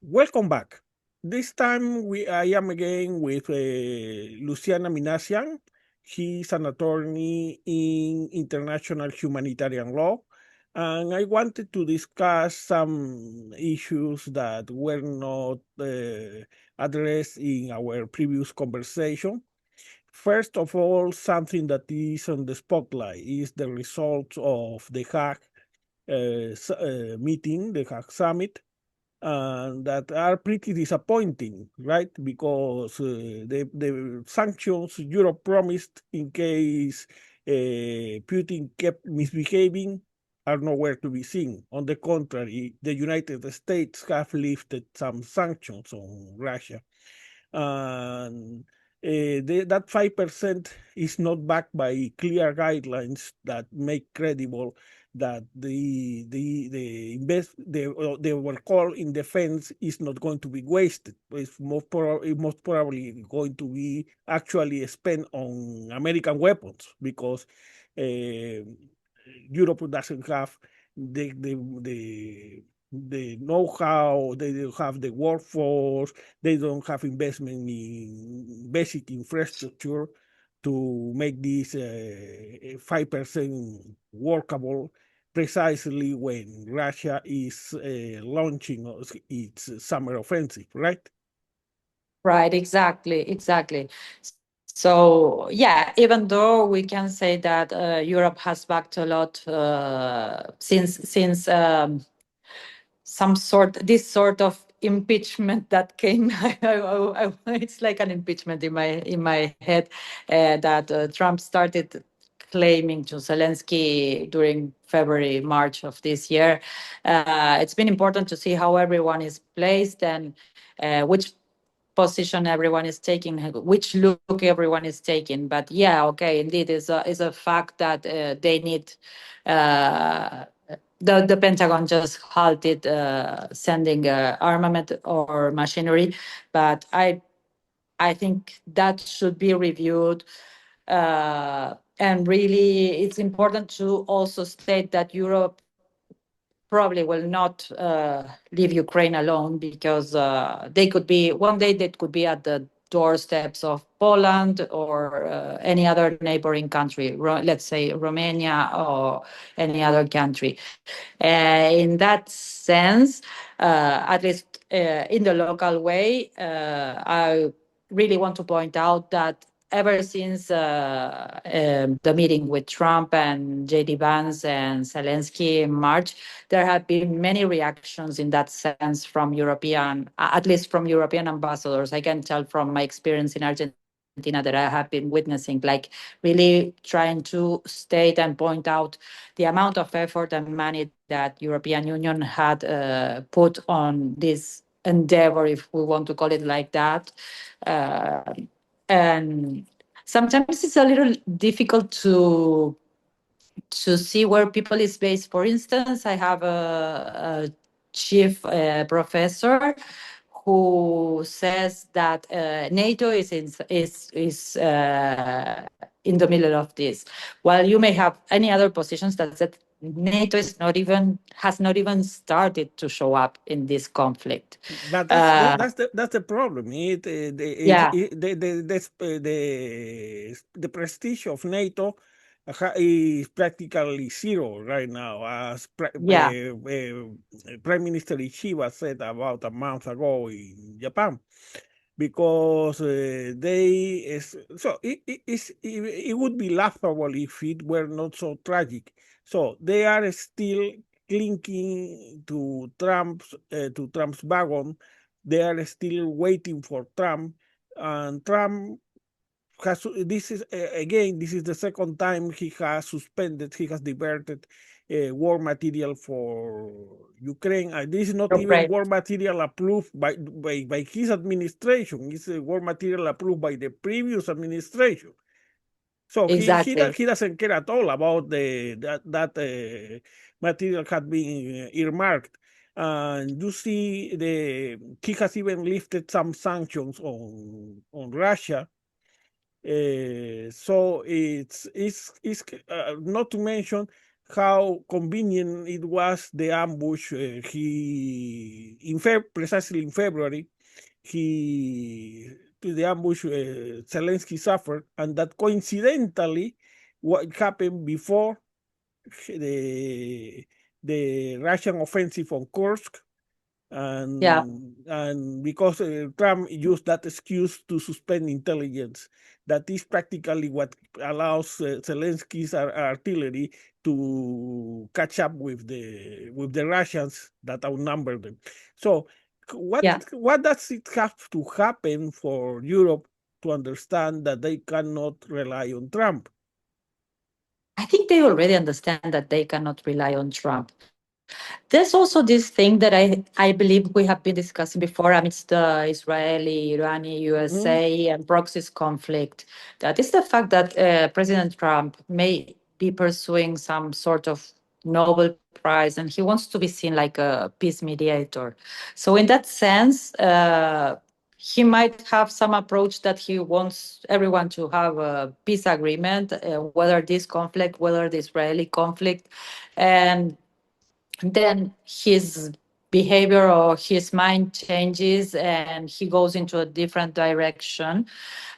Welcome back. This time I am again with Luciana Minassian. She's an attorney in international humanitarian law, and I wanted to discuss some issues that were not addressed in our previous conversation. First of all, something that is on the spotlight is the results of the Hague meeting, the Hague summit, that are pretty disappointing, right? Because the sanctions Europe promised in case Putin kept misbehaving are nowhere to be seen. On the contrary, the United States have lifted some sanctions on Russia. And that 5% is not backed by clear guidelines that make credible that the work call in defense is not going to be wasted. It's most probably going to be actually spent on American weapons because Europe doesn't have the know-how, they don't have the workforce, they don't have investment in basic infrastructure to make this 5% workable precisely when Russia is launching its summer offensive, right? Right, exactly. So, yeah, even though we can say that Europe has backed a lot since this sort of impeachment that came. It's like an impeachment in my head that Trump started claiming to Zelensky during February, March of this year. It's been important to see how everyone is placed and which position everyone is taking, which look everyone is taking. But yeah, okay, indeed, is a fact that they need. The Pentagon just halted sending armament or machinery, but I think that should be reviewed. And really, it's important to also state that Europe probably will not leave Ukraine alone because they could be one day they could be at the doorsteps of Poland or any other neighboring country, let's say Romania or any other country. In that sense, at least in the local way, I really want to point out that ever since the meeting with Trump and J.D. Vance and Zelensky in March, there have been many reactions in that sense from European, at least from European ambassadors. I can tell from my experience in Argentina that I have been witnessing, like really trying to state and point out the amount of effort and money that European Union had put on this endeavor, if we want to call it like that. Uh, and sometimes it's a little difficult to see where people is based. For instance, I have a chief professor who says that NATO is in the middle of this. While you may have any other positions that said NATO has not even started to show up in this conflict. But Uh, that's the problem. yeah, The prestige of NATO is practically zero right now, as yeah, Prime Minister Ishiba said about a month ago in Japan, because it would be laughable if it were not so tragic. So they are still clinging to Trump's wagon. They are still waiting for Trump, and Trump has this is the second time he has diverted war material for Ukraine. This is not you're even right. war material approved by his administration. It's a war material approved by the previous administration. So Exactly. he doesn't care at all about that material had been earmarked. And you see, he has even lifted some sanctions on Russia. So it's not to mention how convenient it was, the ambush. Precisely in February, the ambush Zelensky suffered, and that coincidentally, what happened before the Russian offensive on Kursk, Yeah. and because Trump used that excuse to suspend intelligence, that is practically what allows Zelensky's artillery to catch up with the Russians that outnumber them. So, Yeah. what does it have to happen for Europe to understand that they cannot rely on Trump? I think they already understand that they cannot rely on Trump. There's also this thing that I believe we have been discussing before amidst the Israeli, Iranian, Mhm. USA, and proxies conflict. That is the fact that President Trump may be pursuing some sort of Nobel Prize and he wants to be seen like a peace mediator. So, in that sense, he might have some approach that he wants everyone to have a peace agreement, whether this conflict, whether the Israeli conflict. And then his behavior or his mind changes and he goes into a different direction.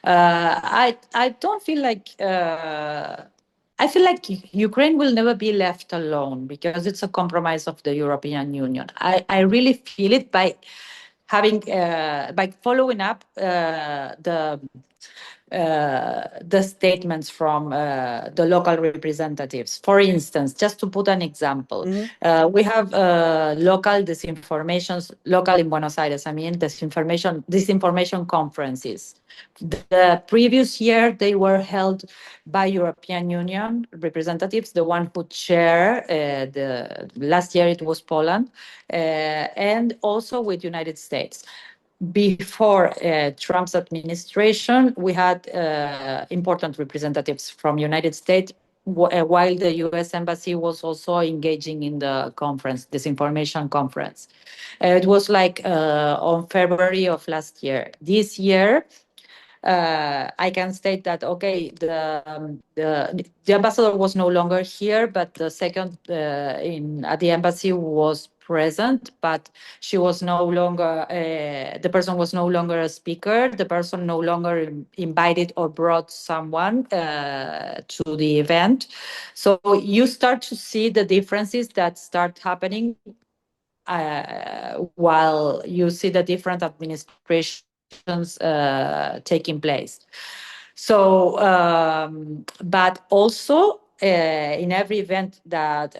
I don't feel like I feel like Ukraine will never be left alone because it's a compromise of the European Union. I really feel it by following up the statements from the local representatives. For instance, just to put an example, Mhm. we have local disinformations, local in Buenos Aires, I mean, disinformation conferences. The previous year, they were held by European Union representatives, the one who chair the last year it was Poland, and also with United States. Before Trump's administration, we had important representatives from United States, while the U.S. Embassy was also engaging in the conference, this information conference. It was like on February of last year. This year, I can state that okay, the ambassador was no longer here, but the second in at the embassy was present, but she was no longer the person was no longer a speaker. The person no longer invited or brought someone to the event. So you start to see the differences that start happening while you see the different administrations taking place. So, but also in every event that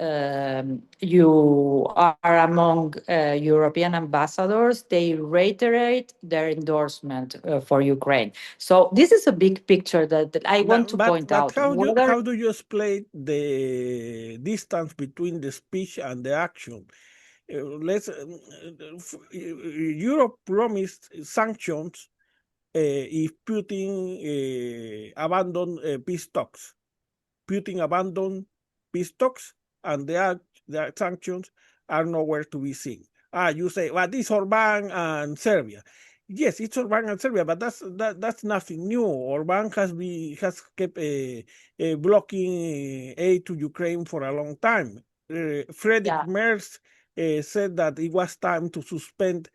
you are among European ambassadors, they reiterate their endorsement for Ukraine. So this is a big picture that I want to point But out. Whether how do you explain the distance between the speech and the action? Europe promised sanctions if Putin abandoned peace talks. Putin abandoned peace talks, and the sanctions are nowhere to be seen. You say, well, this Orban and Serbia. Yes, it's Orban and Serbia, but that's nothing new. Orban has kept blocking aid to Ukraine for a long time. Friedrich yeah, Merz said that it was time to suspend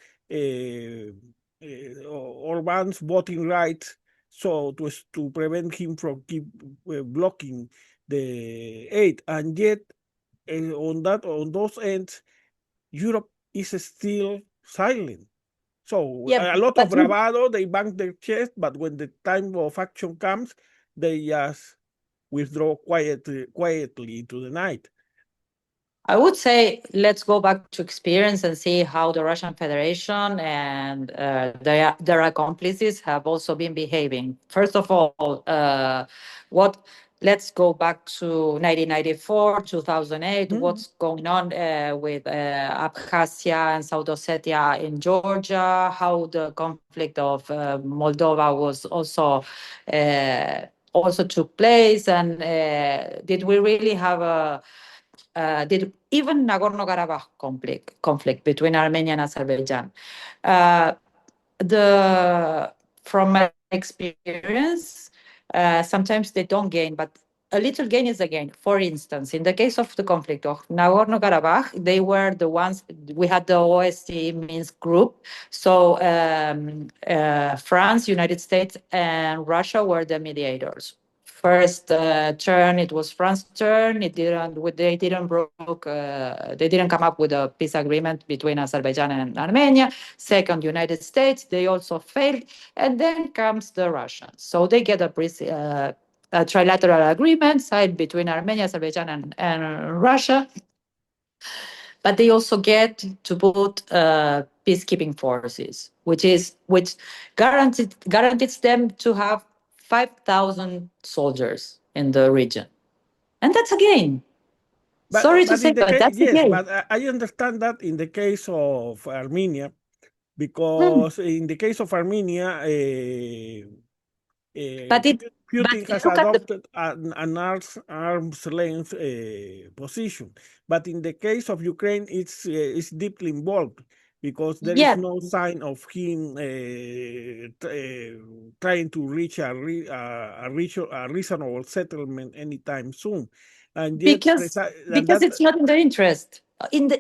Orban's voting rights, so to prevent him from keep blocking the aid, and yet on those ends, Europe is still silent. So yeah, a lot of but bravado, they bang their chest, but when the time of action comes, they just withdraw quietly into the night. I would say let's go back to experience and see how the Russian Federation and their accomplices have also been behaving. First of all, what? Let's go back to 1994, 2008. Mhm. What's going on with Abkhazia and South Ossetia in Georgia? How the conflict of Moldova was also took place, and did we really have a did even Nagorno-Karabakh conflict between Armenia and Azerbaijan. Uh, the From my experience, sometimes they don't gain, but a little gain is a gain. For instance, in the case of the conflict of Nagorno-Karabakh, they were the ones, we had the OSCE Minsk group. So France, United States, and Russia were the mediators. First turn, it was France's turn. They didn't come up with a peace agreement between Azerbaijan and Armenia. Second, United States, they also failed. And then comes the Russians. So they get a trilateral agreement signed between Armenia, Azerbaijan, and Russia. But they also get to put peacekeeping forces, which guarantees them to have 5,000 soldiers in the region, and that's a gain. Sorry to say, but that's a yes, gain. but I understand that in the case of Armenia, because in the case of Armenia, But Putin has look at the adopted an arm's length position. But in the case of Ukraine, it's deeply involved because there is no sign of him trying to reach a reasonable settlement anytime soon. And yet, because it's not in their interest.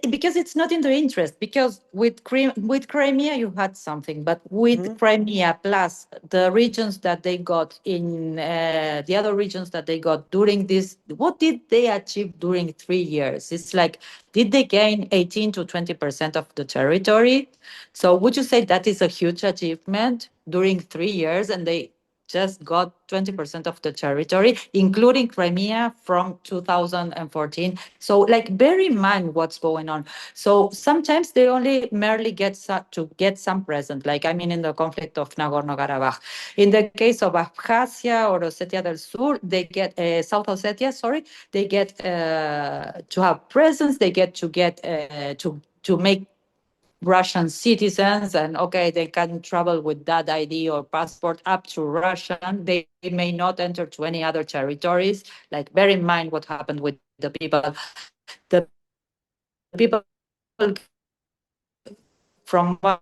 Because it's not in their interest. Because with Crimea you had something, but with Crimea plus the regions that they got in the other regions that they got during this, what did they achieve during 3 years? It's like, did they gain 18 to 20% of the territory? So would you say that is a huge achievement during 3 years, and they just got 20% of the territory, including Crimea from 2014. So, like, bear in mind what's going on. So sometimes they only merely get to get some present, like, I mean, in the conflict of Nagorno-Karabakh. In the case of Abkhazia or Ossetia del Sur, they get, South Ossetia, sorry, they get to have presence, they get to make Russian citizens, and okay, they can travel with that ID or passport up to Russian. They may not enter to any other territories. Like, bear in mind what happened with the people. The people from one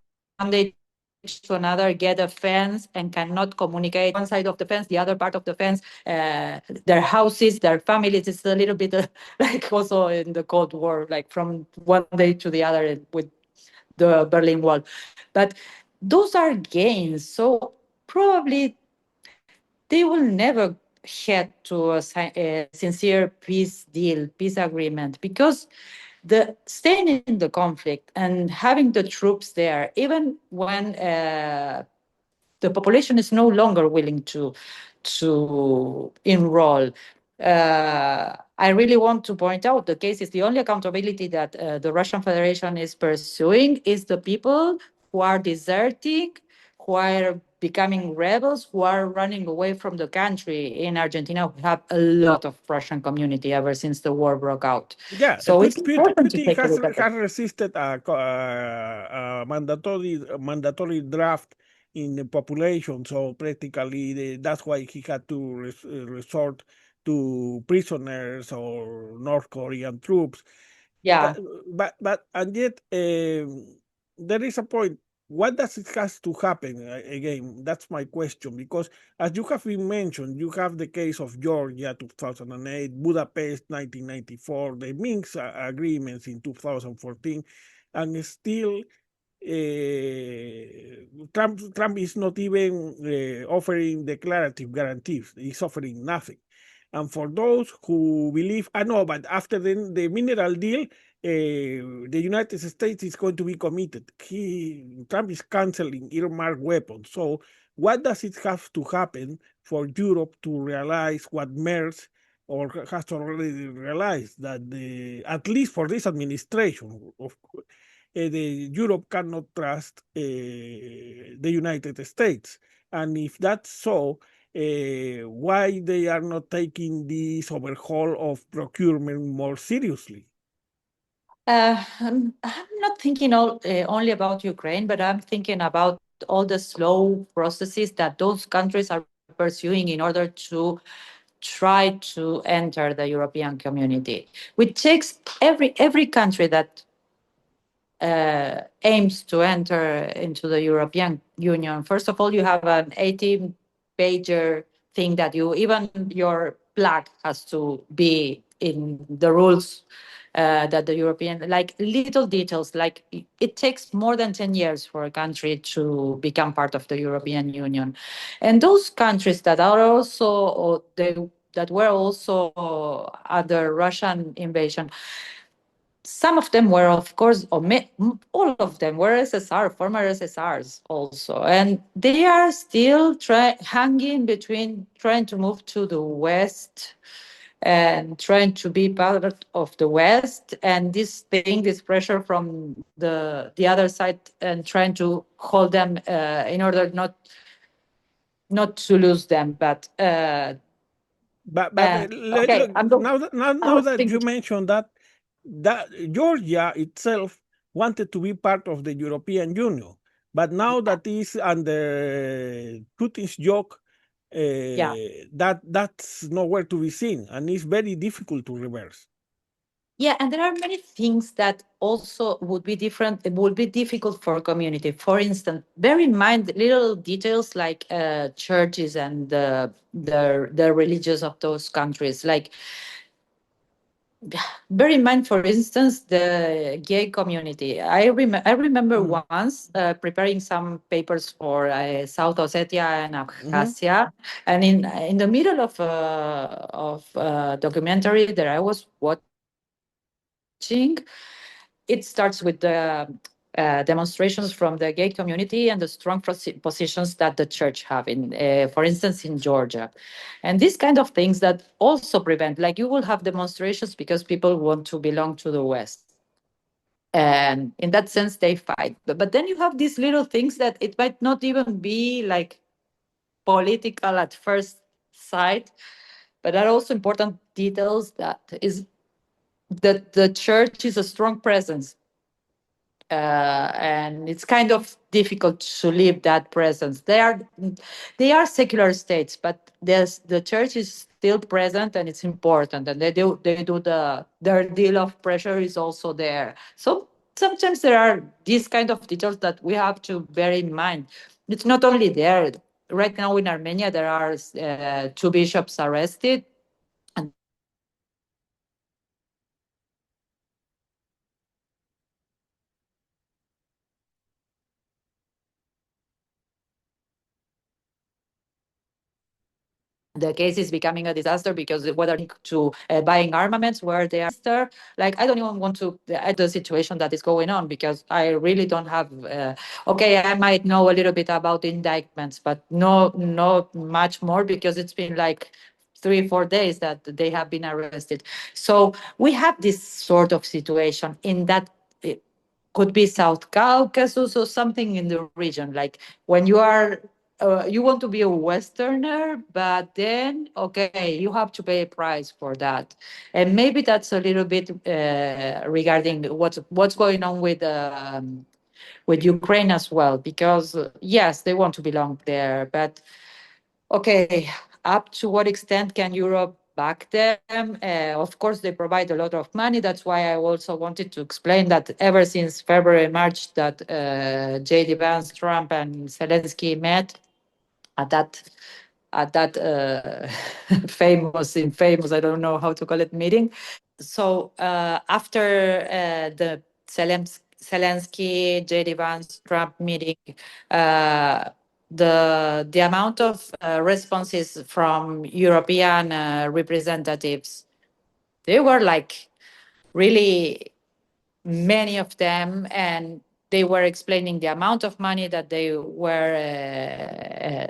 day to another get a fence and cannot communicate. One side of the fence, the other part of the fence, their houses, their families. It's a little bit like also in the Cold War, like from one day to the other with the Berlin Wall. But those are gains. So probably they will never head to a sincere peace deal, peace agreement, because the staying in the conflict and having the troops there, even when the population is no longer willing to enroll. I really want to point out the case is the only accountability that the Russian Federation is pursuing is the people who are deserting, who are becoming rebels, who are running away from the country. In Argentina, we have a lot of Russian community ever since the war broke out. Yeah, So it's important to Putin take a look at has resisted a mandatory draft in the population, so practically that's why he had to resort to prisoners or North Korean troops. Yeah. But and yet there is a point. What does it has to happen again? That's my question, because as you have been mentioned, you have the case of Georgia 2008, Budapest 1994, the Minsk agreements in 2014, and still Trump is not even offering declarative guarantees. He's offering nothing. And for those who believe, I know, but after the mineral deal, the United States is going to be committed. Trump is canceling earmark weapons. So what does it have to happen for Europe to realize what MERS or has already realized, that at least for this administration, Europe cannot trust the United States? And if that's so, why they are not taking this overhaul of procurement more seriously? I'm not thinking only about Ukraine, but I'm thinking about all the slow processes that those countries are pursuing in order to try to enter the European community, which takes every country that aims to enter into the European Union. First of all, you have an 18-pager thing that even your bloc has to be in the rules that the European, like little details, like it takes more than 10 years for a country to become part of the European Union. And those countries that are also, that were also under Russian invasion, some of them were, of course, all of them were SSR, former SSRs also. And they are still hanging between trying to move to the West and trying to be part of the West, and this thing, this pressure from the other side, and trying to hold them in order not to lose them. But okay, now that you mentioned that Georgia itself wanted to be part of the European Union, but now that is under Putin's yoke, that's nowhere to be seen, and it's very difficult to reverse. Yeah, and there are many things that also would be different. It would be difficult for a community. For instance, bear in mind little details like churches and the religions of those countries. Like, bear in mind, for instance, the gay community. I remember once preparing some papers for South Ossetia and Abkhazia, and in the middle of documentary that I was watching, it starts with the demonstrations from the gay community and the strong positions that the church have in, for instance, in Georgia. And these kind of things that also prevent, like you will have demonstrations because people want to belong to the West. And in that sense, they fight. But then you have these little things that it might not even be like political at first sight, but are also important details that is that the church is a strong presence, and it's kind of difficult to leave that presence. They are secular states, but the church is still present and it's important, and they do their deal of pressure is also there. So sometimes there are these kind of details that we have to bear in mind. It's not only there. Right now in Armenia, there are 2 bishops arrested. And there are many things that are the case is becoming a disaster because whether to buying armaments where they are, like I don't even want to add the situation that is going on because I really don't have. Okay, I might know a little bit about indictments, but not much more because it's been like 3-4 days that they have been arrested. So we have this sort of situation in that. It could be South Caucasus or something in the region. Like when you want to be a Westerner, but then, okay, you have to pay a price for that. And maybe that's a little bit regarding what's going on with Ukraine as well, because yes, they want to belong there, but okay, up to what extent can Europe back them? Of course, they provide a lot of money. That's why I also wanted to explain that ever since February, March, that J.D. Vance, Trump, and Zelensky met at that famous, I don't know how to call it, meeting. So after the Zelensky, J.D. Vance, Trump meeting, the amount of responses from European representatives, they were like really many of them, and they were explaining the amount of money that they were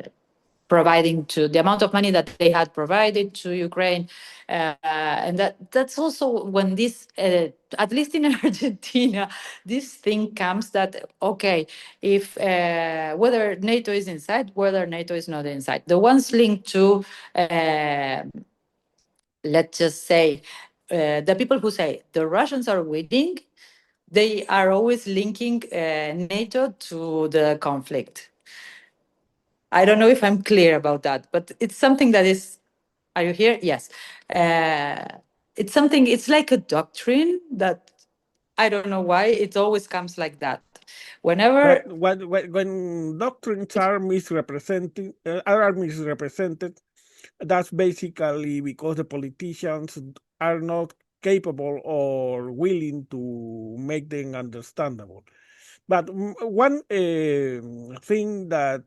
providing to the amount of money that they had provided to Ukraine. And that's also when this, at least in Argentina, this thing comes that, okay, if whether NATO is inside, whether NATO is not inside, the ones linked to, let's just say, the people who say the Russians are winning, they are always linking NATO to the conflict. I don't know if I'm clear about that, but it's something that is. Are you here? Yes. It's something. It's like a doctrine that I don't know why it always comes like that. Whenever. But when doctrines are misrepresented, That's basically because the politicians are not capable or willing to make them understandable. But one thing that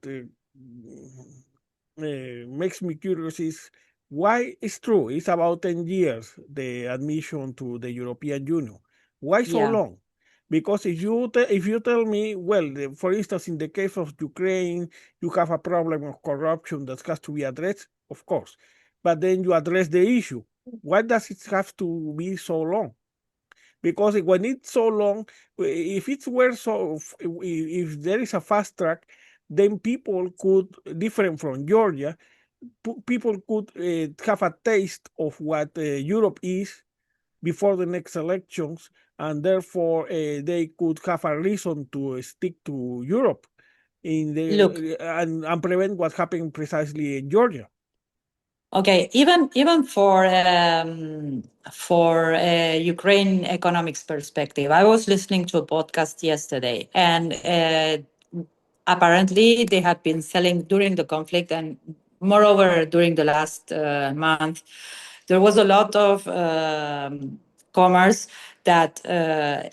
makes me curious is why it's true. It's about 10 years, the admission to the European Union. Why so Yeah. long? Because if you tell me, well, for instance, in the case of Ukraine, you have a problem of corruption that has to be addressed, of course, but then you address the issue. Why does it have to be so long? Because when it's so long, if it were so, if there is a fast track, then people could, different from Georgia, people could have a taste of what Europe is before the next elections, and therefore they could have a reason to stick to Europe in Look, the and prevent what happened precisely in Georgia. okay, even for Ukraine economics perspective, I was listening to a podcast yesterday, and apparently they had been selling during the conflict, and moreover during the last month, there was a lot of commerce that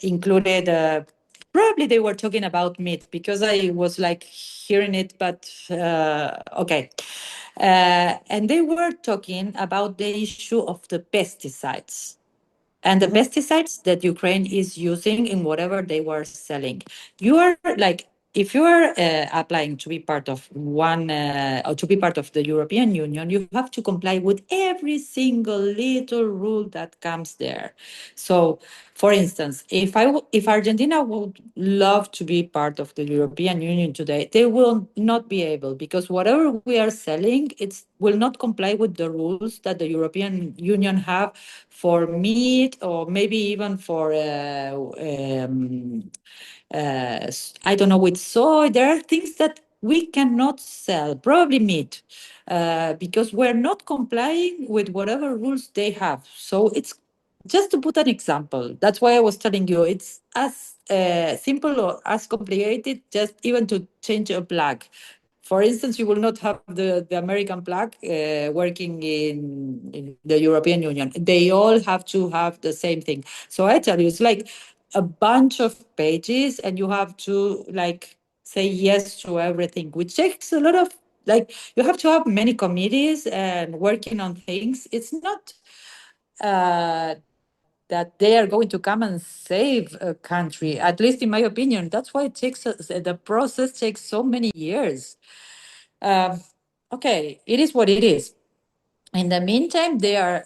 included. Probably they were talking about meat because I was like hearing it, but okay. And they were talking about the issue of the pesticides and the Mhm. pesticides that Ukraine is using in whatever they were selling. You are like, if you are applying to be part of one or to be part of the European Union, you have to comply with every single little rule that comes there. So, for instance, if Argentina would love to be part of the European Union today, they will not be able because whatever we are selling, it will not comply with the rules that the European Union have for meat or maybe even for I don't know, with soy. There are things that we cannot sell, probably meat, because we're not complying with whatever rules they have. So it's just to put an example. That's why I was telling you it's as simple or as complicated, just even to change a plug. For instance, you will not have the American flag working in the European Union. They all have to have the same thing. So I tell you, it's like a bunch of pages, and you have to like say yes to everything, which takes a lot of like you have to have many committees and working on things. It's not that they are going to come and save a country. At least in my opinion, that's why the process takes so many years. um, okay, it is what it is. In the meantime, they are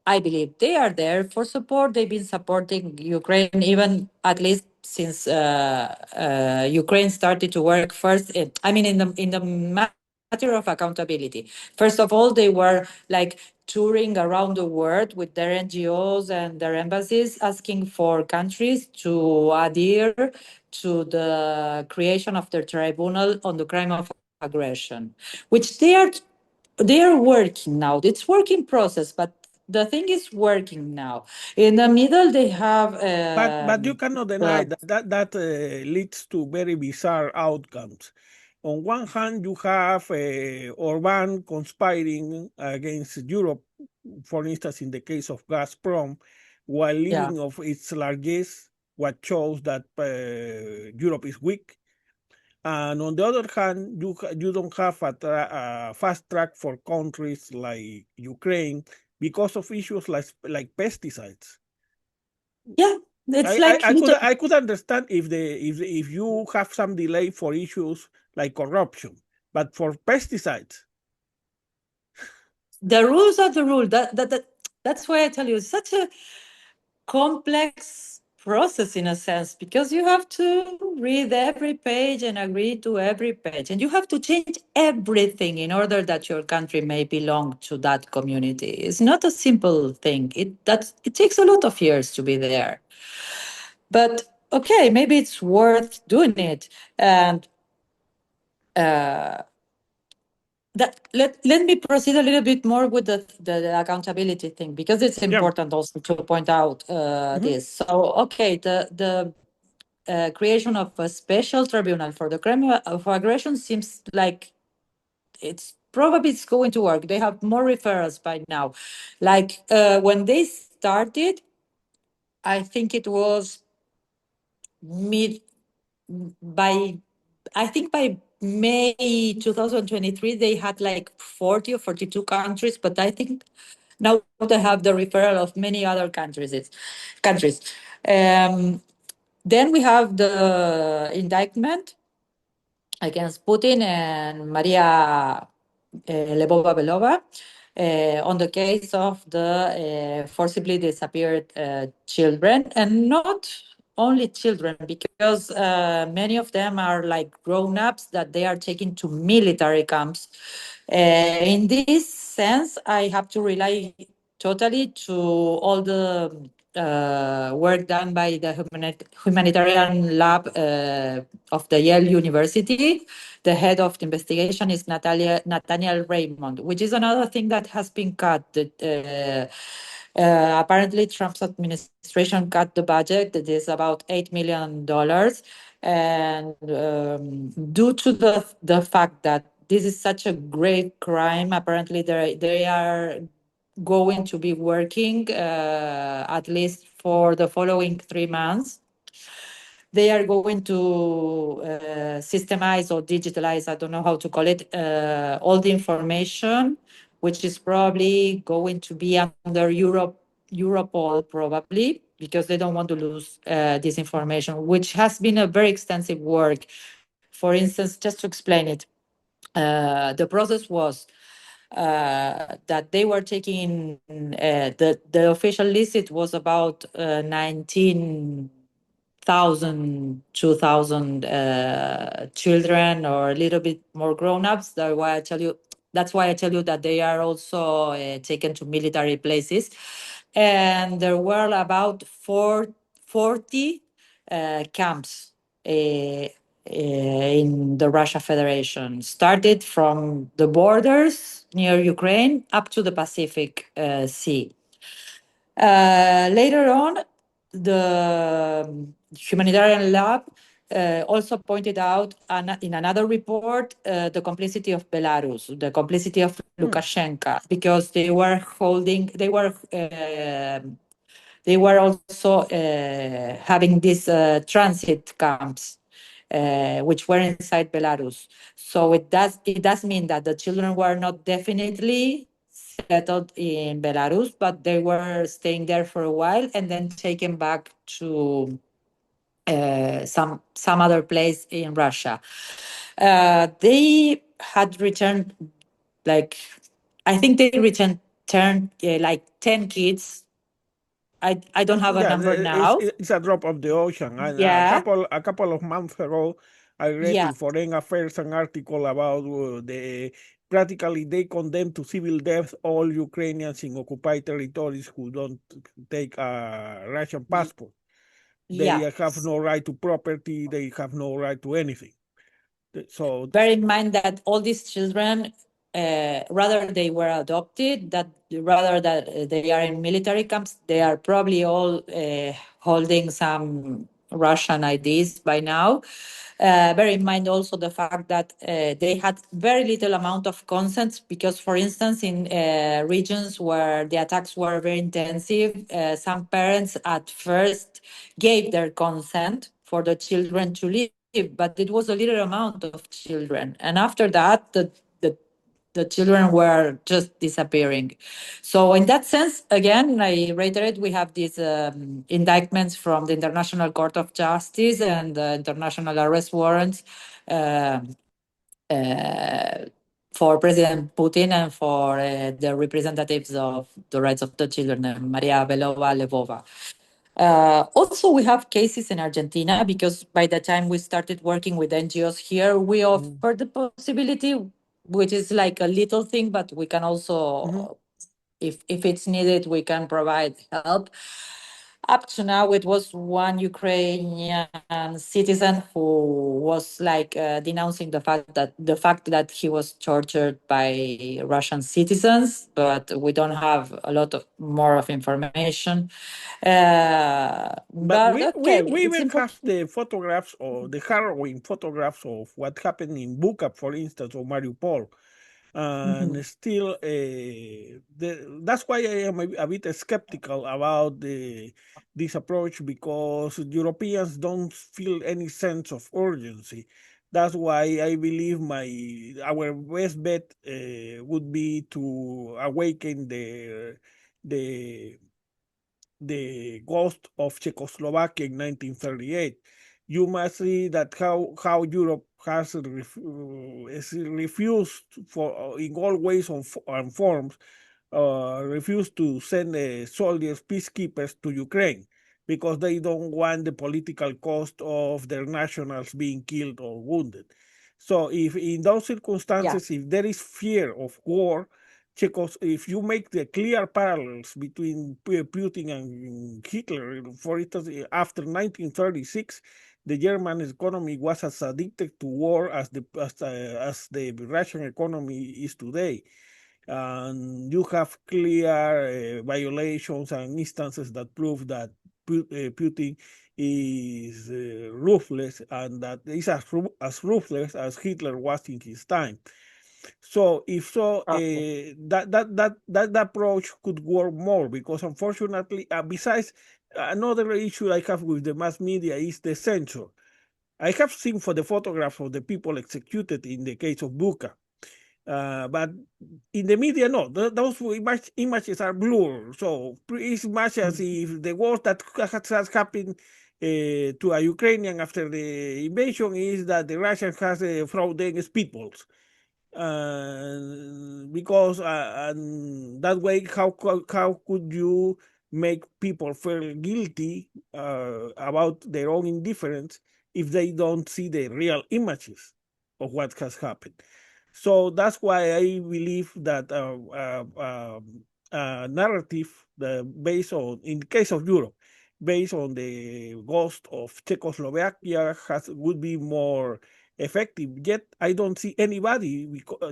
I believe they are there for support. They've been supporting Ukraine even at least since Ukraine started to work first. I mean, in the matter of accountability. First of all, they were like touring around the world with their NGOs and their embassies, asking for countries to adhere to the creation of the tribunal on the crime of aggression, which they are working now. It's work in process, but the thing is working now. In the middle, they have But you cannot deny the that leads to very bizarre outcomes. On one hand, you have Orban conspiring against Europe, for instance, in the case of Gazprom, while yeah. leaving of its largesse, what shows that Europe is weak. And on the other hand, you don't have a fast track for countries like Ukraine because of issues like pesticides. Yeah, it's like little. I could understand if you have some delay for issues like corruption, but for pesticides. The rules are the rule. That's why I tell you, it's such a complex process in a sense because you have to read every page and agree to every page, and you have to change everything in order that your country may belong to that community. It's not a simple thing. It takes a lot of years to be there. But okay, maybe it's worth doing it. And let me proceed a little bit more with the accountability thing because it's Yeah. important also to point out Mhm. this. So, okay, the creation of a special tribunal for the crime of aggression seems like it's probably it's going to work. They have more referrals by now. Like when they started, I think it was mid by I think by May 2023 they had like 40 or 42 countries, but I think now they have the referral of many other countries. Countries. Then we have the indictment against Putin and Maria Lebova-Belova on the case of the forcibly disappeared children, and not only children, because many of them are like grown-ups that they are taken to military camps. In this sense, I have to rely totally to all the work done by the humanitarian lab of the Yale University. The head of the investigation is Nathaniel Raymond, which is another thing that has been cut. Apparently, Trump's administration cut the budget. It is about $8 million. And due to the fact that this is such a grave crime, apparently they are going to be working at least for the following 3 months. They are going to systemize or digitalize, I don't know how to call it, all the information, which is probably going to be under Europol, probably, because they don't want to lose this information, which has been a very extensive work. For instance, just to explain it, the process was that they were taking the official list. It was about 19,000, 2,000 children, or a little bit more grown-ups. That's why I tell you that they are also taken to military places. And there were about 40 camps in the Russia Federation, started from the borders near Ukraine up to the Pacific Sea. Later on, the humanitarian lab also pointed out in another report the complicity of Belarus, the complicity of Lukashenko, because they were also having these transit camps, which were inside Belarus. So it does mean that the children were not definitely settled in Belarus, but they were staying there for a while and then taken back to some other place in Russia. They had returned, like, I think they returned like 10 kids. I don't have a Yeah, number now. it's a drop of the ocean. And Yeah, a couple of months ago, I read yeah, in Foreign Affairs an article about practically they condemn to civil death all Ukrainians in occupied territories who don't take a Russian passport. They yeah. have no right to property. They have no right to anything. So Bear in mind that all these children, rather they were adopted, that rather that they are in military camps, they are probably all holding some Russian IDs by now. Bear in mind also the fact that they had very little amount of consent, because, for instance, in regions where the attacks were very intensive, some parents at first gave their consent for the children to live, but it was a little amount of children. And after that, the children were just disappearing. So in that sense, again, I reiterate, we have these indictments from the International Court of Justice and the international arrest warrants for President Putin and for the representatives of the rights of the children, Maria Belova-Lvova. Also, we have cases in Argentina, because by the time we started working with NGOs here, we offered the possibility, which is like a little thing, but we can also, if it's needed, we can provide help. Up to now, it was one Ukrainian citizen who was like denouncing the fact that he was tortured by Russian citizens, but we don't have a lot of more of information. but But okay, we it's even important. have the photographs or the harrowing photographs of what happened in Buka, for instance, or Mariupol. And still, that's why I am a bit skeptical about this approach, because Europeans don't feel any sense of urgency. That's why I believe our best bet would be to awaken the the ghost of Czechoslovakia in 1938. You must see that how Europe has refused for in all ways and forms, refused to send soldiers, peacekeepers to Ukraine, because they don't want the political cost of their nationals being killed or wounded. So if in those circumstances, if there is fear of war, if you make the clear parallels between Putin and Hitler, for instance, after 1936, the German economy was as addicted to war as the Russian economy is today. And you have clear violations and instances that prove that Putin is ruthless, and that is as ruthless as Hitler was in his time. So if so, that approach could work more, because unfortunately, besides, another issue I have with the mass media is the censor. I have seen for the photographs of the people executed in the case of Buka, but in the media, no, those images are blurred. So it's much as if the worst that has happened to a Ukrainian after the invasion is that the Russians has thrown them speedballs. Because and that way, how could you make people feel guilty about their own indifference if they don't see the real images of what has happened? So that's why I believe that narrative based on, in the case of Europe, based on the ghost of Czechoslovakia would be more effective. Yet I don't see anybody,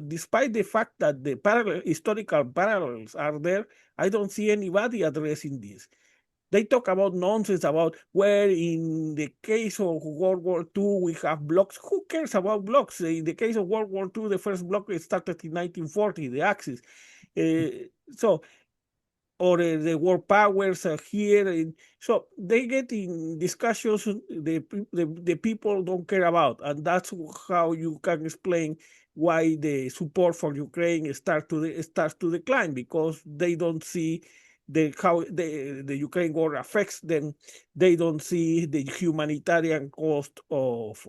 despite the fact that the historical parallels are there, I don't see anybody addressing this. They talk about nonsense about where in the case of World War II we have blocks. Who cares about blocks? In the case of World War II, the first block started in 1940, the Axis. So or the world powers are here. And so they get in discussions the people don't care about. And that's how you can explain why the support for Ukraine starts to decline, because they don't see how the Ukraine war affects them. They don't see the humanitarian cost of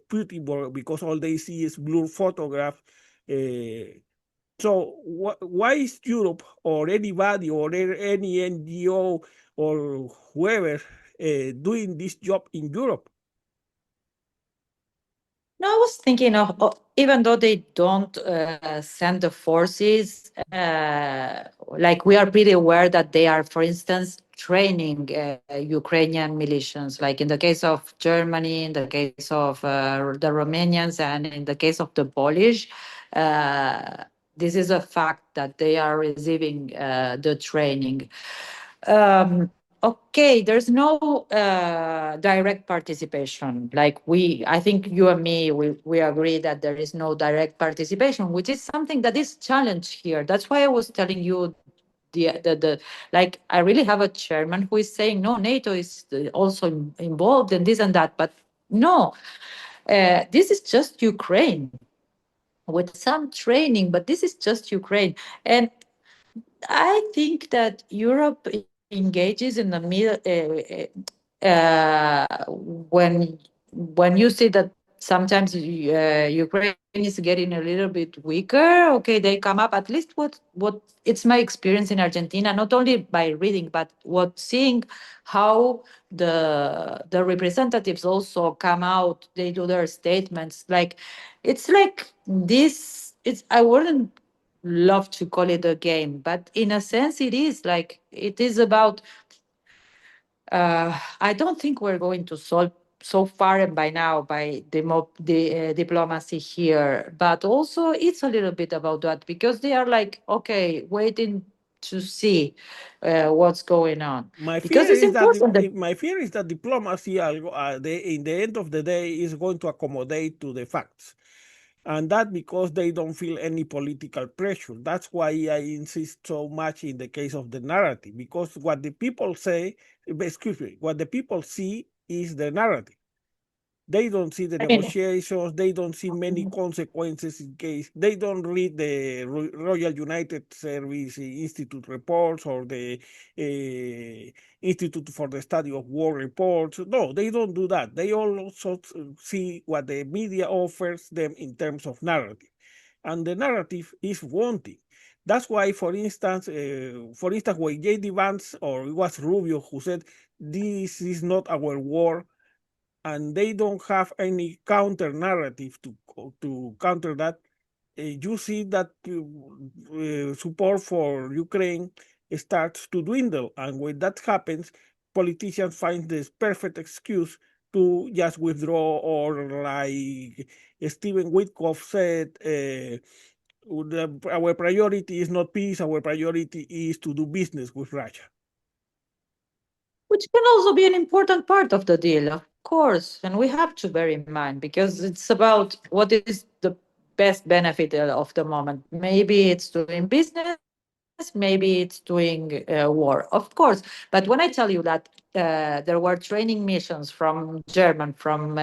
Putin, because all they see is blue photographs. So why is Europe or anybody or any NGO or whoever doing this job in Europe? No, I was thinking of even though they don't send the forces, like we are pretty aware that they are, for instance, training Ukrainian militias, like in the case of Germany, in the case of the Romanians, and in the case of the Polish. Uh, this is a fact that they are receiving the training. Okay, there's no direct participation. Like I think you and me, we agree that there is no direct participation, which is something that is challenged here. That's why I was telling you the like I really have a chairman who is saying no, NATO is also involved in this and that, but no, this is just Ukraine with some training, but this is just Ukraine. And I think that Europe engages in the middle when you see that sometimes Ukraine is getting a little bit weaker. Okay, they come up. At least what it's my experience in Argentina, not only by reading, but what seeing how the representatives also come out. They do their statements. Like it's like this. It's I wouldn't love to call it a game, but in a sense it is like it is about I don't think we're going to solve so far and by now by the diplomacy here, but also it's a little bit about that because they are like okay waiting to see what's going on My because fear it's is that important that diplomacy, in the end of the day, is going to accommodate to the facts. And that because they don't feel any political pressure. That's why I insist so much in the case of the narrative, because what the people say, excuse me, what the people see is the narrative. They don't see the I mean, negotiations. They don't see many consequences in case they don't read the Royal United Service Institute reports or the Institute for the Study of War reports. No, they don't do that. They also see what the media offers them in terms of narrative, and the narrative is wanting. That's why, for instance, when J.D. Vance or it was Rubio who said this is not our war, and they don't have any counter narrative to counter that, you see that support for Ukraine starts to dwindle. And when that happens, politicians find this perfect excuse to just withdraw, or like Stephen Witkoff said, our priority is not peace, our priority is to do business with Russia. which can also be an important part of the deal, of course. And we have to bear in mind because it's about what is the best benefit of the moment. Maybe it's doing business, maybe it's doing war, of course. But when I tell you that there were training missions from German, from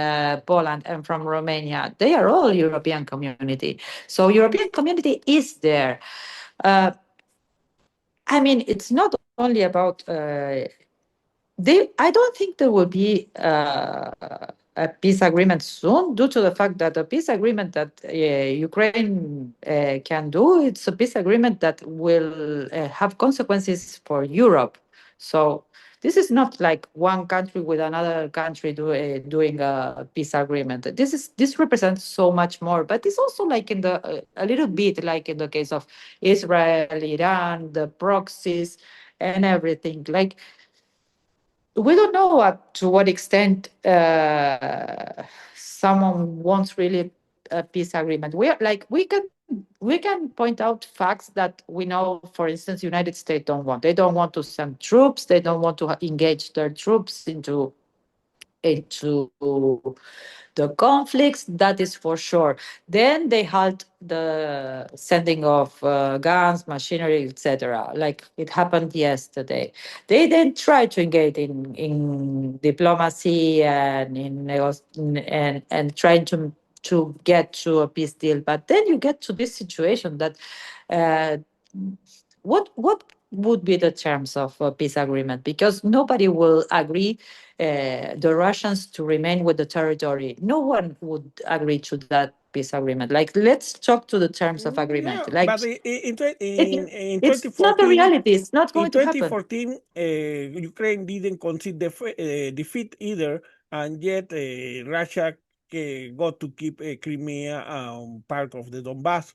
Poland, and from Romania, they are all European community. So European community is there. Uh, I mean, it's not only about I don't think there will be a peace agreement soon, due to the fact that the peace agreement that Ukraine can do, it's a peace agreement that will have consequences for Europe. So this is not like one country with another country doing a peace agreement. This represents so much more, but it's also like in the a little bit like in the case of Israel, Iran, the proxies, and everything. Like, we don't know to what extent someone wants really a peace agreement. We can point out facts that we know. For instance, United States don't want. They don't want to send troops. They don't want to engage their troops into the conflicts, that is for sure. Then they halt the sending of guns, machinery, etc. Like it happened yesterday. They then try to engage in diplomacy and and trying to get to a peace deal. But then you get to this situation that uh, what would be the terms of a peace agreement? Because nobody will agree the Russians to remain with the territory. No one would agree to that peace agreement. Like, let's talk to the terms of No, agreement. Like, but in it's not a 2014, reality. It's not in going to happen. 2014, Ukraine didn't concede defeat either, and yet Russia got to keep Crimea part of the Donbass.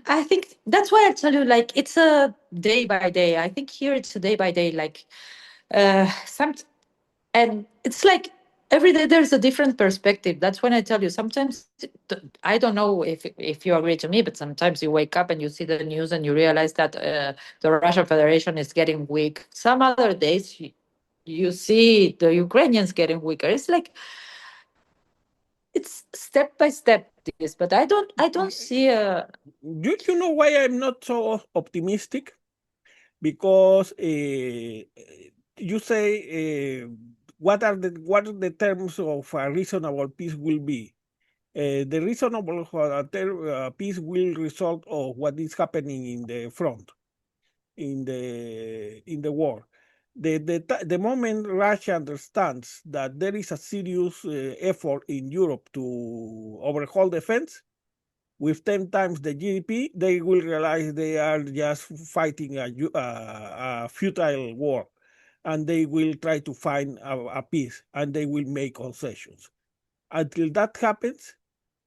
I think that's why I tell you, like, it's a day by day. I think here it's a day by day. Like, some and it's like every day there's a different perspective. That's when I tell you, sometimes I don't know if you agree to me, but sometimes you wake up and you see the news and you realize that the Russian Federation is getting weak. Some other days you see the Ukrainians getting weaker. It's like it's step by step this, but I don't see a. You know why I'm not so optimistic? Because you say what are the terms of a reasonable peace will be. The reasonable peace will result of what is happening in the front, in the war. The moment Russia understands that there is a serious effort in Europe to overhaul defense with 10 times the GDP, they will realize they are just fighting a futile war, and they will try to find a peace, and they will make concessions. Until that happens,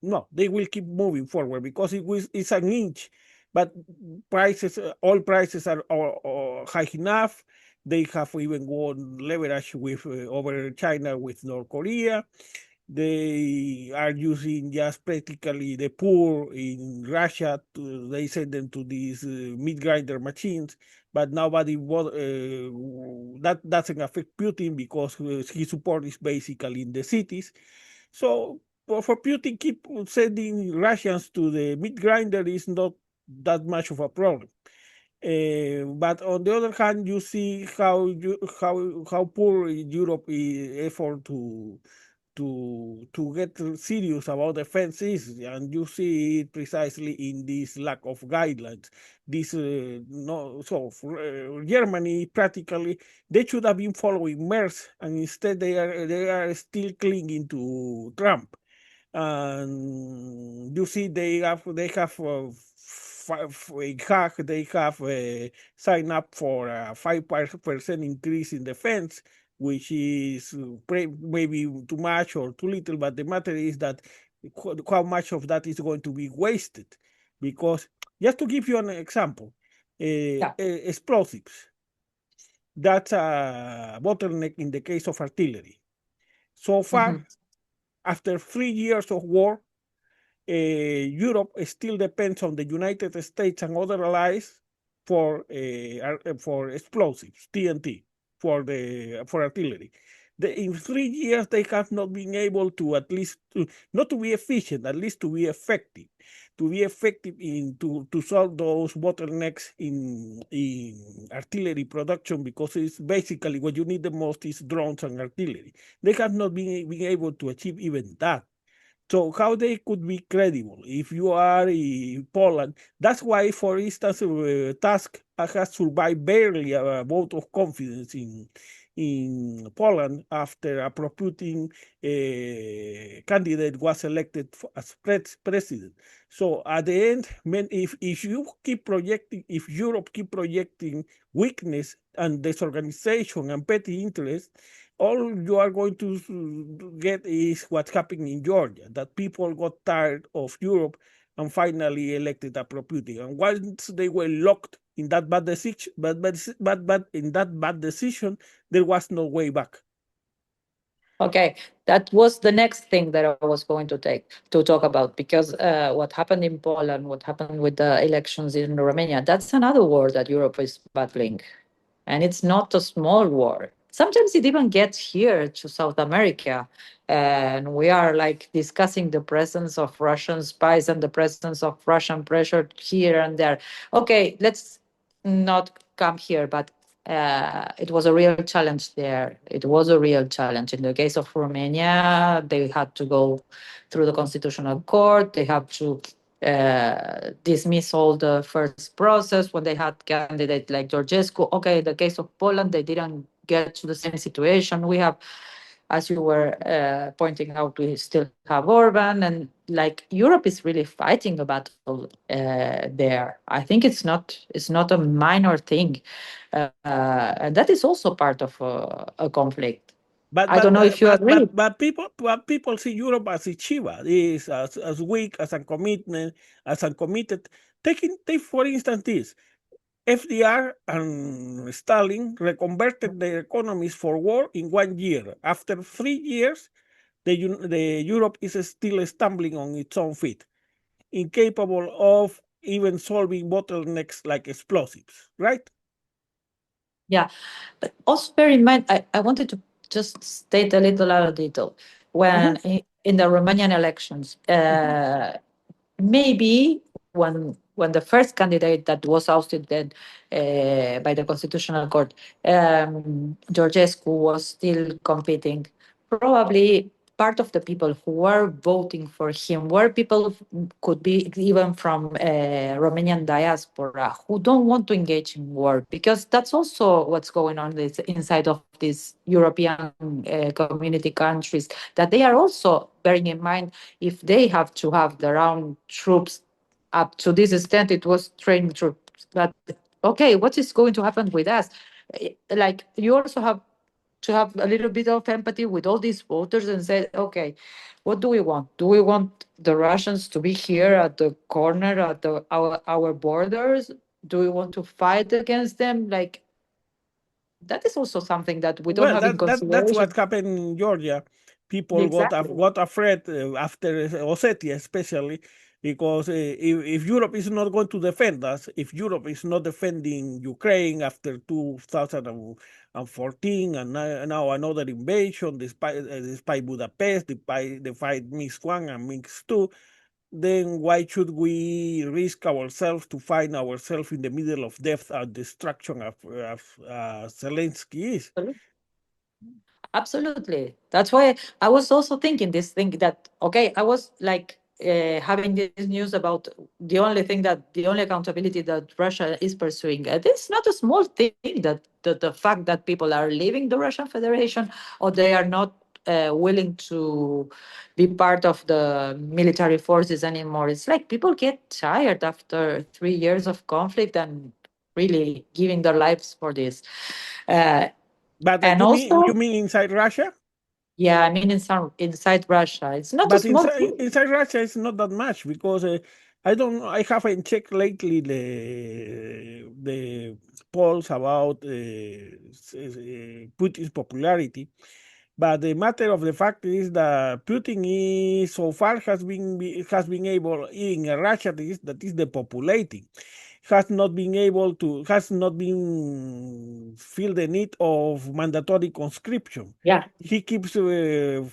no, they will keep moving forward because it's an inch, but all prices are high enough. They have even won leverage with over China with North Korea. They are using just practically the poor in Russia. They send them to these meat grinder machines, but nobody that doesn't affect Putin because his support is basically in the cities. So for Putin keep sending Russians to the meat grinder is not that much of a problem. But on the other hand, you see how poor Europe is effort to get serious about defense is, and you see it precisely in this lack of guidelines. This no, so for, Germany practically they should have been following Merz, and instead they are still clinging to Trump. And you see they have in Hague they have signed up for a 5% increase in defense, which is maybe too much or too little, but the matter is that how much of that is going to be wasted. Because just to give you an example, explosives, that's a bottleneck in the case of artillery. So far, after 3 years of war, Europe still depends on the United States and other allies for explosives, TNT, for artillery. In 3 years, they have not been able to at least not to be efficient, at least to be effective, to solve those bottlenecks in artillery production, because it's basically what you need the most is drones and artillery. They have not been able to achieve even that. So how they could be credible if you are in Poland? That's why, for instance, Tusk has survived barely a vote of confidence in Poland after a pro-Putin candidate was elected as president. So at the end, if Europe keep projecting weakness and disorganization and petty interest, all you are going to get is what's happening in Georgia, that people got tired of Europe and finally elected a pro-Putin. And once they were locked in that bad decision, but in that bad decision, there was no way back. Okay, that was the next thing that I was going to talk about, because what happened in Poland, what happened with the elections in Romania, that's another war that Europe is battling, and it's not a small war. Sometimes it even gets here to South America, and we are like discussing the presence of Russian spies and the presence of Russian pressure here and there. Okay, let's not come here, but it was a real challenge there. It was a real challenge. In the case of Romania, they had to go through the Constitutional Court. They have to dismiss all the first process when they had candidates like Georgescu. Okay, the case of Poland, they didn't get to the same situation. We have, as you were pointing out, we still have Orban, and like Europe is really fighting a battle there. I think it's not a minor thing, and that is also part of a conflict. I don't know if you agree. But people see Europe as a Chiva, is as weak, as uncommitted. Take for instance this. FDR and Stalin reconverted their economies for war in 1 year. After 3 years, the Europe is still stumbling on its own feet, incapable of even solving bottlenecks like explosives, right? Yeah, but also bear in mind, I wanted to just state a little out of detail. When in the Romanian elections, maybe when the first candidate that was ousted then by the Constitutional Court, Georgescu, was still competing, probably part of the people who were voting for him were people could be even from Romanian diaspora who don't want to engage in war, because that's also what's going on inside of these European community countries, that they are also bearing in mind, if they have to have their own troops, up to this extent it was trained troops, but okay, what is going to happen with us? Like, you also have to have a little bit of empathy with all these voters and say, okay, what do we want? Do we want the Russians to be here at the corner at our borders? Do we want to fight against them? Like, that is also something that we don't Well, have in that's what consideration. happened in Georgia. People Exactly. got afraid after Ossetia, especially. Because if Europe is not going to defend us, if Europe is not defending Ukraine after 2014 and now another invasion, despite Budapest, despite Minsk I and Minsk II, then why should we risk ourselves to find ourselves in the middle of death and destruction of Zelensky is? Absolutely. That's why I was also thinking this thing that, okay, I was like having this news about the only accountability that Russia is pursuing. It's not a small thing that the fact that people are leaving the Russian Federation or they are not willing to be part of the military forces anymore. It's like people get tired after 3 years of conflict and really giving their lives for this. Uh, But and you also, mean inside Russia? yeah, I mean, inside Russia, it's not a But small thing. inside Russia, it's not that much because I haven't checked lately the polls about Putin's popularity. But the matter of the fact is that Putin is so far has been able in Russia that is depopulating, has not been feel the need of mandatory conscription. Yeah, He keeps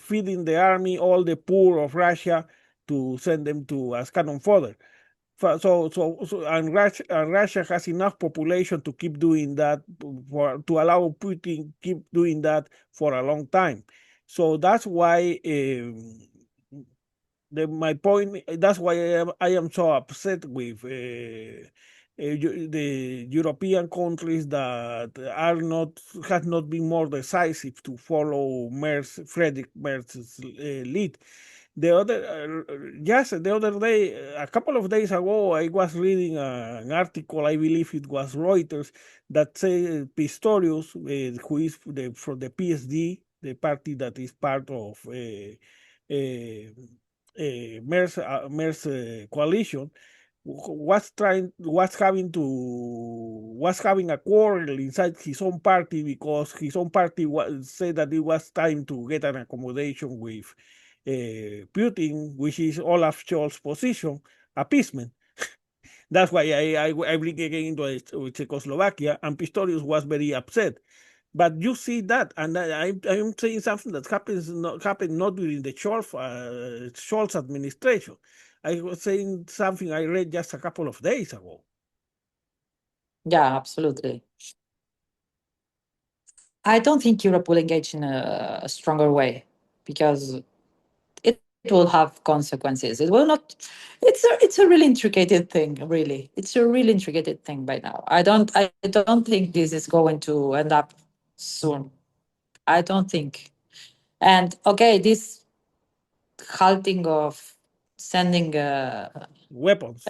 feeding the army all the poor of Russia to send them to as cannon fodder. And Russia has enough population to keep doing that to allow Putin keep doing that for a long time. So that's why my point. That's why I am so upset with the European countries that are not have not been more decisive to follow Frederick Merz's lead. The other day, a couple of days ago, I was reading an article. I believe it was Reuters that said Pistorius, who is from the PSD, the party that is part of Mer's coalition, was having a quarrel inside his own party because his own party said that it was time to get an accommodation with Putin, which is Olaf Scholz's position, appeasement. That's why I bring again into Czechoslovakia, and Pistorius was very upset. But you see that, and I'm saying something that happened not during the Scholz administration. I was saying something I read just a couple of days ago. yeah, absolutely. I don't think Europe will engage in a stronger way because it will have consequences. It will not. It's a really intricate thing. Really, it's a really intricate thing by now. I don't think this is going to end up soon. I don't think. And okay, this halting of sending Weapons.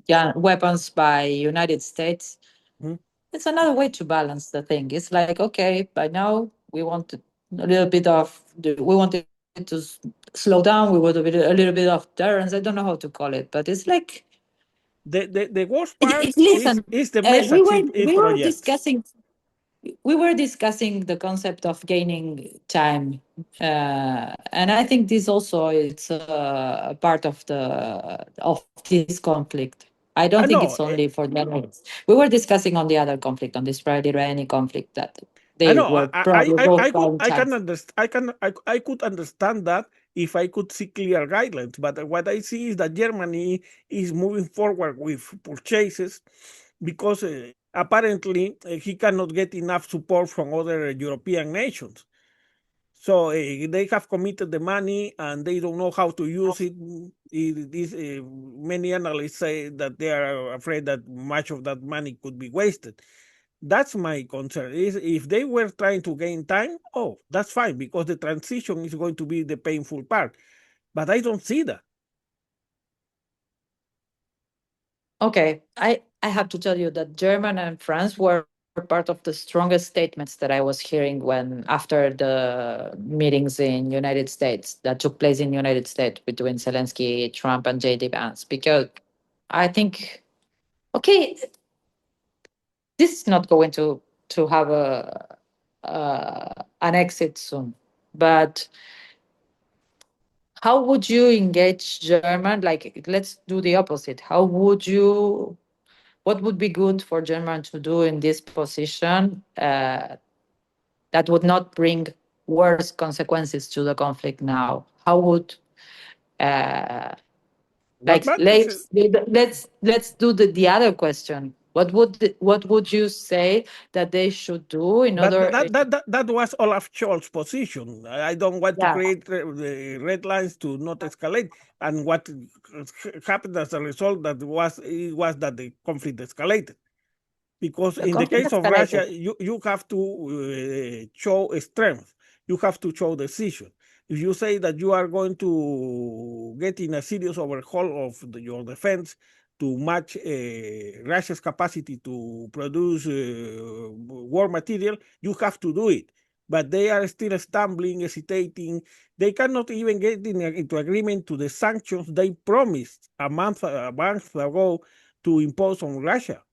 yeah, weapons by United States, Hmm? it's another way to balance the thing. It's like, okay, by now we want a little bit of we want it to slow down. We want a little bit of deterrence. I don't know how to call it, but it's like The worst part listen. is the We message were it we were projects. discussing the concept of gaining time, and I think this also is a part of this conflict. I I don't think know. it's only for them. We were discussing on the other conflict, on the Israeli-Iranian conflict, that I they know. were probably both I could buying I time. can understand. I could understand that if I could see clear guidelines. But what I see is that Germany is moving forward with purchases because apparently he cannot get enough support from other European nations. So they have committed the money and they don't know how to use it. Many analysts say that they are afraid that much of that money could be wasted. That's my concern. Is if they were trying to gain time, oh, that's fine because the transition is going to be the painful part. But I don't see that. Okay, I have to tell you that German and France were part of the strongest statements that I was hearing when after the meetings in United States that took place in United States between Zelensky, Trump, and JD Vance, because I think, okay, this is not going to have an exit soon, but how would you engage German? Like, let's do the opposite. What would be good for German to do in this position that would not bring worse consequences to the conflict now? How would uh, What matters? let's do the other question. What would you say that they should do in But order? that was Olaf Scholz's position. I don't want to Yeah, create the red lines to not escalate. And what happened as a result that was that the conflict escalated. Because the in the conflict case of escalated. Russia, you have to show strength. You have to show decision. If you say that you are going to get in a serious overhaul of your defense to match Russia's capacity to produce war material, you have to do it. But they are still stumbling, hesitating. They cannot even get into agreement to the sanctions they promised a month ago to impose on Russia.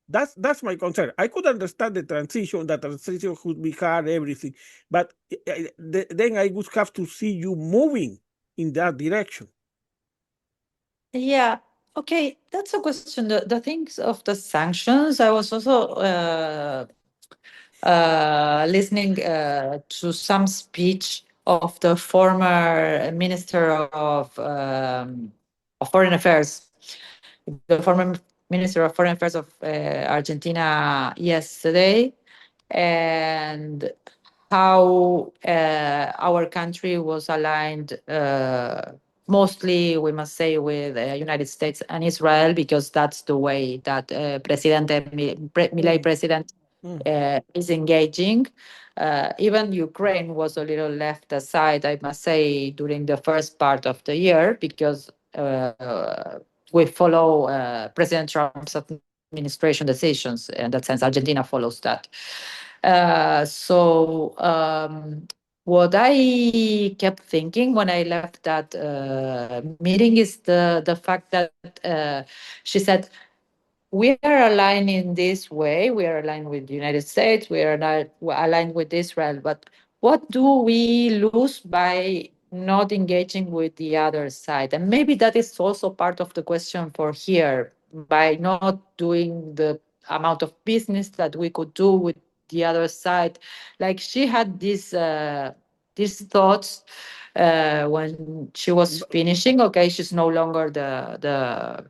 That's my concern. I could understand that transition could be hard, everything, but then I would have to see you moving in that direction. Yeah. Okay, that's a question. The things of the sanctions. I was also listening to some speech of the former Minister of Foreign Affairs, the former Minister of Foreign Affairs of Argentina yesterday, and how our country was aligned mostly, we must say, with the United States and Israel, because that's the way that Milei Mm, president mm. is engaging. Even Ukraine was a little left aside, I must say, during the first part of the year, because we follow President Trump's administration decisions. In that sense, Argentina follows that. So what I kept thinking when I left that meeting is the fact that she said, we are aligned in this way. We are aligned with the United States. We are not aligned with Israel. But what do we lose by not engaging with the other side? And maybe that is also part of the question for here. By not doing the amount of business that we could do with the other side, like she had these thoughts when she was finishing. Okay, she's no longer the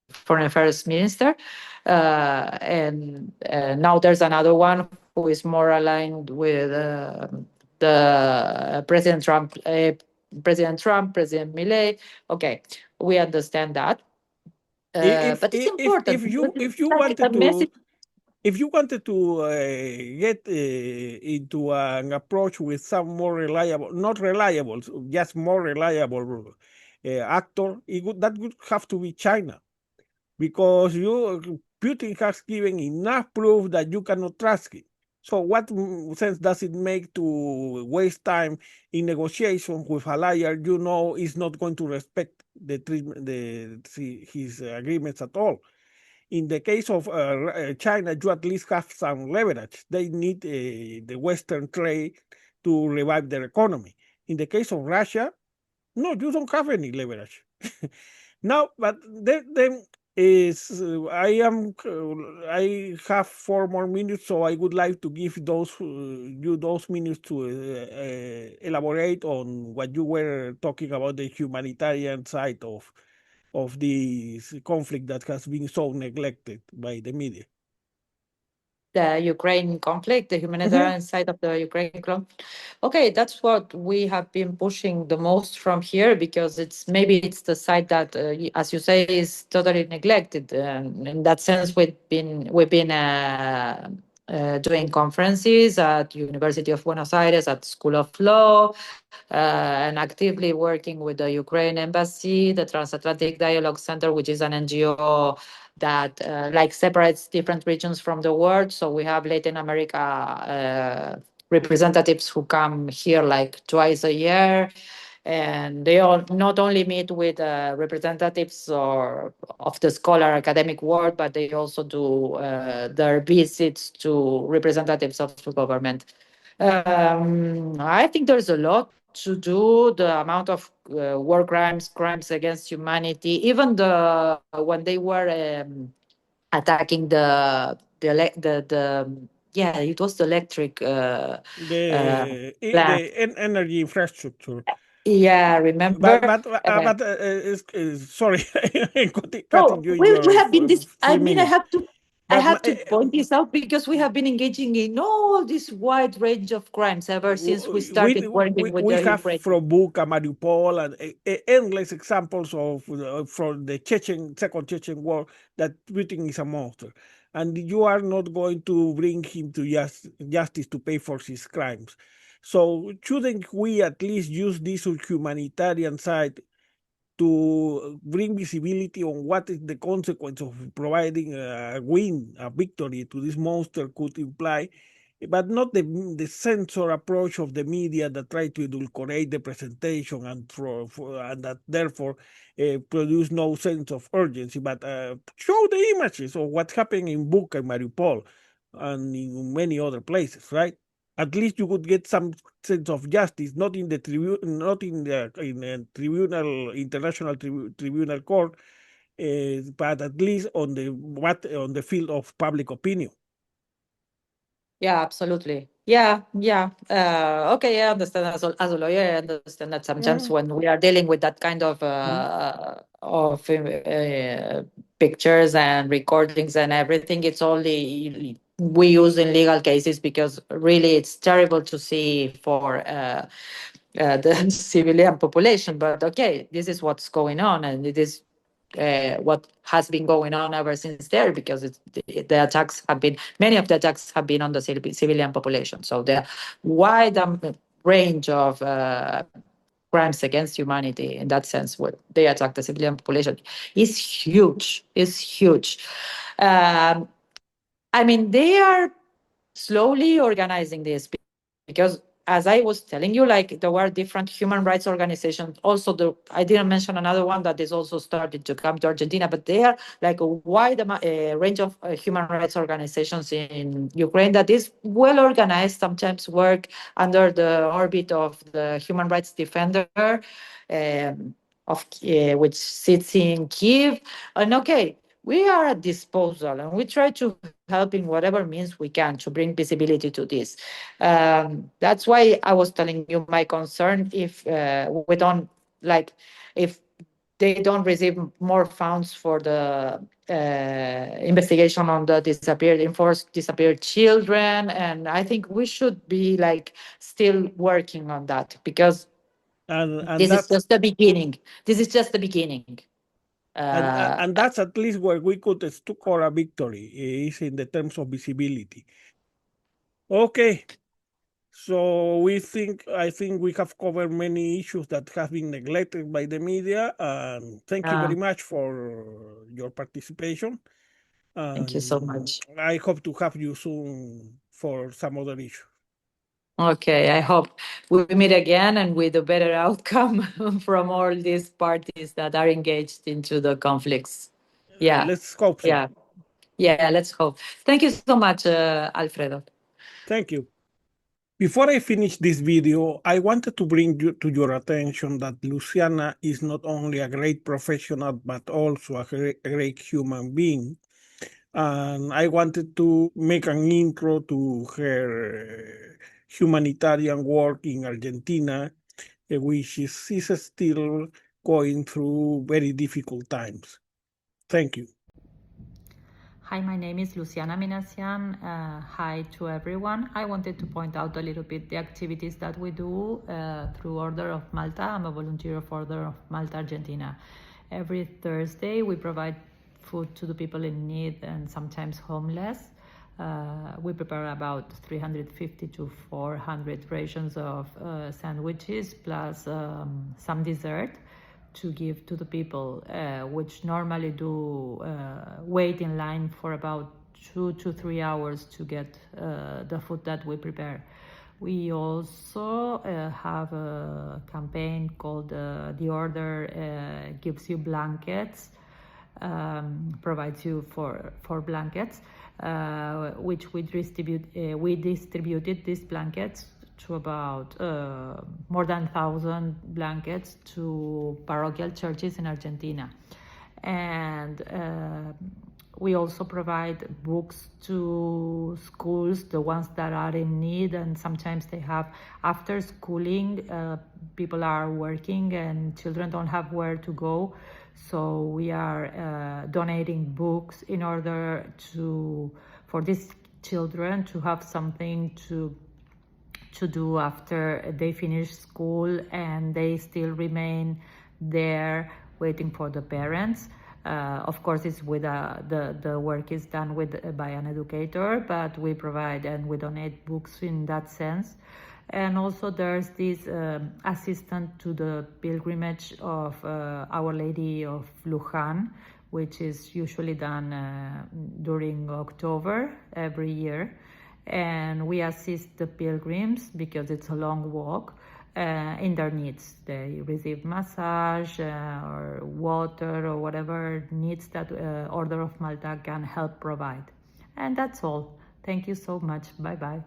foreign affairs minister, and now there's another one who is more aligned with the President Milei. Okay, we understand that, but it's important. If you Like a wanted to message. get into an approach with some more reliable, not reliable, just more reliable actor, that would have to be China, because Putin has given enough proof that you cannot trust him. So what sense does it make to waste time in negotiation with a liar you know is not going to respect the treatment, his agreements at all? In the case of China, you at least have some leverage. They need the Western trade to revive their economy. In the case of Russia, no, you don't have any leverage. Now, but then is I have 4 more minutes, so I would like to give those minutes to elaborate on what you were talking about, the humanitarian side of this conflict that has been so neglected by the media. The Ukraine conflict, the Mhm. humanitarian side of the Ukraine conflict. Okay, that's what we have been pushing the most from here, because it's the side that, as you say, is totally neglected. In that sense, we've been doing conferences at University of Buenos Aires, at School of Law, and actively working with the Ukraine Embassy, the Transatlantic Dialogue Center, which is an NGO that like separates different regions from the world. So we have Latin America representatives who come here like twice a year, and they all not only meet with representatives of the scholar academic world, but they also do their visits to representatives of the government. I think there's a lot to do, the amount of war crimes, crimes against humanity, even when they were attacking yeah, it was the electric plant. Energy infrastructure. Yeah, remember? Sorry, cutting No, you in we your have been this. I 3 mean, minutes. I But have to point this out because we have been engaging in all this wide range of crimes ever since we started working with we the have Ukrainians. from Bucha, Mariupol, and endless examples of from the Second Chechen War that Putin is a monster, and you are not going to bring him to justice to pay for his crimes. So shouldn't we at least use this humanitarian side to bring visibility on what is the consequence of providing a win, a victory to this monster could imply, but not the censor approach of the media that try to adulterate the presentation and that therefore produce no sense of urgency, but show the images of what's happening in Bucha and Mariupol and in many other places, right? At least you could get some sense of justice, not in the not in a tribunal, international tribunal court, but at least on the field of public opinion. Yeah, absolutely. Yeah, yeah. Okay, I understand. As a lawyer, I understand that sometimes when we are dealing with that kind of pictures and recordings and everything, it's only we use in legal cases because really it's terrible to see for the civilian population. But okay, this is what's going on, and it is what has been going on ever since there, because the attacks have been, many of the attacks have been on the civilian population. So the wide range of crimes against humanity in that sense, where they attack the civilian population, is huge. Is huge. I mean, they are slowly organizing this because, as I was telling you, like there were different human rights organizations. Also, I didn't mention another one that is also started to come to Argentina, but they are like a wide range of human rights organizations in Ukraine that is well organized, sometimes work under the orbit of the human rights defender which sits in Kiev. And okay, we are at disposal and we try to help in whatever means we can to bring visibility to this. That's why I was telling you my concern if we don't, like, if they don't receive more funds for the investigation on the enforced disappeared children. And I think we should be like still working on that, because And this is that's just the beginning. This is just the beginning. and that's at least where we could score a victory, is in the terms of visibility. Okay, so I think we have covered many issues that have been neglected by the media, and thank you very much for your participation. Thank you so And much. I hope to have you soon for some other issue. Okay, I hope we meet again and with a better outcome from all these parties that are engaged into the conflicts. Yeah. Let's hope so. Yeah. Yeah, let's hope. Thank you so much, Alfredo. Thank you. Before I finish this video, I wanted to bring to your attention that Luciana is not only a great professional, but also a great human being. And I wanted to make an intro to her humanitarian work in Argentina, which is still going through very difficult times. Thank you. Hi, my name is Luciana Minassian. Hi to everyone. I wanted to point out a little bit the activities that we do through Order of Malta. I'm a volunteer of Order of Malta, Argentina. Every Thursday, we provide food to the people in need and sometimes homeless. We prepare about 350 to 400 rations of sandwiches plus some dessert to give to the people, which normally do wait in line for about 2 to 3 hours to get the food that we prepare. We also have a campaign called The Order Gives You Blankets, provides you for blankets, which we distributed these blankets to about more than 1,000 blankets to parochial churches in Argentina. And we also provide books to schools, the ones that are in need, and sometimes they have after schooling, people are working and children don't have where to go. So we are donating books in order for these children to have something to do after they finish school and they still remain there waiting for the parents. Of course, it's with the work is done by an educator, but we provide and we donate books in that sense. And also there's this assistant to the pilgrimage of Our Lady of Luján, which is usually done during October every year. And we assist the pilgrims because it's a long walk in their needs. They receive massage or water or whatever needs that Order of Malta can help provide. And that's all. Thank you so much. Bye-bye.